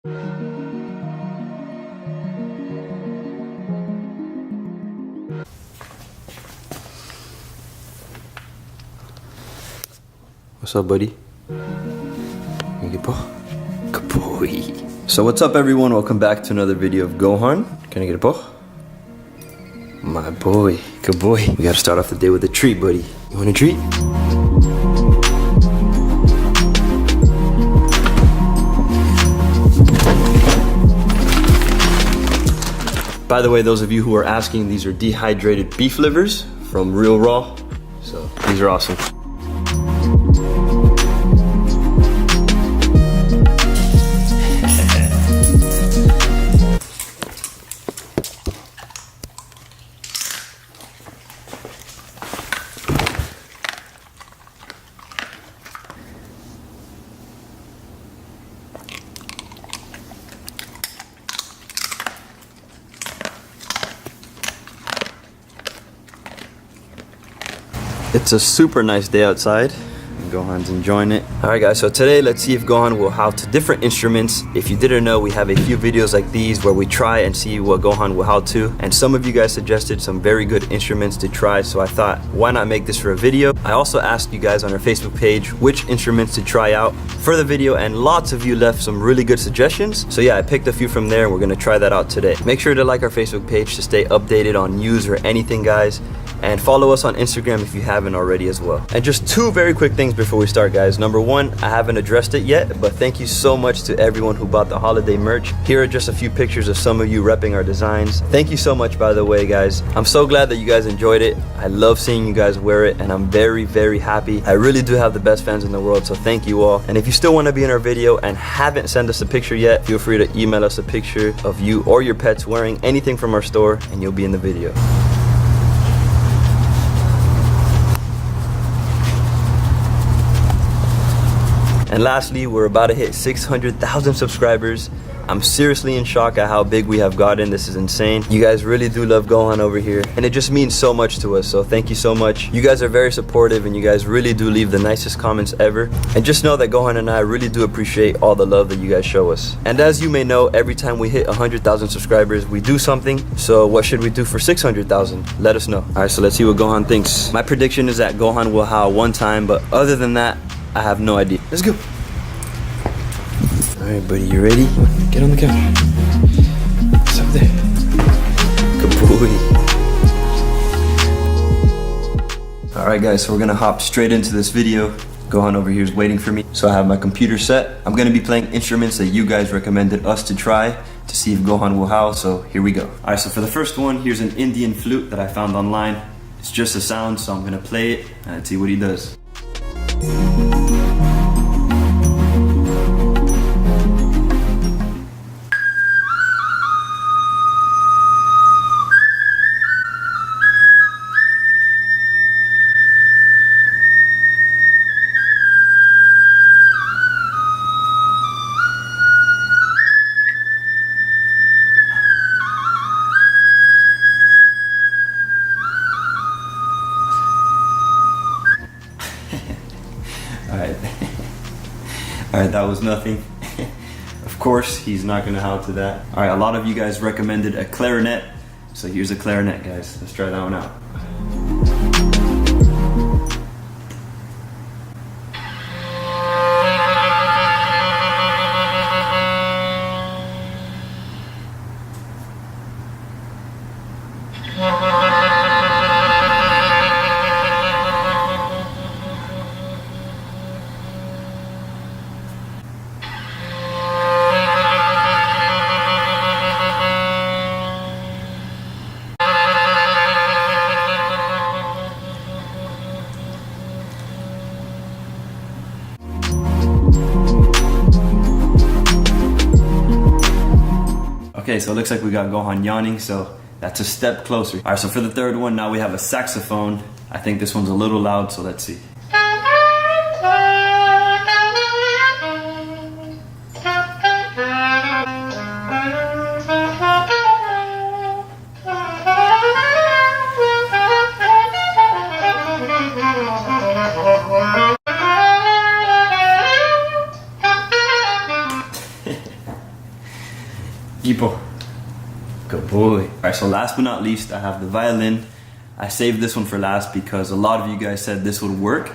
What's up, buddy? Good boy. So what's up, everyone? Welcome back to another video of Gohan. Can I get a paw? My boy, good boy. We gotta start off the day with a treat, buddy. You want a treat? By the way, those of you who are asking, these are dehydrated beef livers from Real Raw. So these are awesome. It's a super nice day outside. Gohan's enjoying it. Alright guys, so today let's see if Gohan will howl to different instruments. If you didn't know, we have a few videos like these where we try and see what Gohan will howl to. And some of you guys suggested some very good instruments to try, so I thought, why not make this for a video? I also asked you guys on our Facebook page which instruments to try out for the video, and lots of you left some really good suggestions. So yeah, I picked a few from there and we're gonna try that out today. Make sure to like our Facebook page to stay updated on news or anything, guys. And follow us on Instagram if you haven't already as well. And just two very quick things before we start, guys. Number one, I haven't addressed it yet, but thank you so much to everyone who bought the holiday merch. Here are just a few pictures of some of you repping our designs. Thank you so much, by the way, guys. I'm so glad that you guys enjoyed it. I love seeing you guys wear it, and I'm very, very happy. I really do have the best fans in the world, so thank you all. And if you still want to be in our video and haven't sent us a picture yet, feel free to email us a picture of you or your pets wearing anything from our store, and you'll be in the video. And lastly, we're about to hit 600,000 subscribers. I'm seriously in shock at how big we have gotten. This is insane. You guys really do love Gohan over here, and it just means so much to us, so thank you so much. You guys are very supportive, and you guys really do leave the nicest comments ever. And just know that Gohan and I really do appreciate all the love that you guys show us. And as you may know, every time we hit 100,000 subscribers, we do something. So what should we do for 600,000? Let us know. All right, so let's see what Gohan thinks. My prediction is that Gohan will howl one time, but other than that, I have no idea. Let's go. All right, buddy, you ready? Get on the couch. It's up there. Good boy. All right, guys, so we're gonna hop straight into this video. Gohan over here is waiting for me. So I have my computer set. I'm gonna be playing instruments that you guys recommended us to try to see if Gohan will howl, so here we go. All right, so for the first one, here's an Indian flute that I found online. It's just a sound, so I'm gonna play it and see what he does. Alright, that was nothing. Of course, he's not gonna howl to that. Alright, a lot of you guys recommended a clarinet. So here's a clarinet, guys. Let's try that one out. Okay, so it looks like we got Gohan yawning, so that's a step closer. All right, so for the third one, now we have a saxophone. I think this one's a little loud, so let's see. Ipo. Good boy. Alright, so last but not least, I have the violin. I saved this one for last because a lot of you guys said this would work.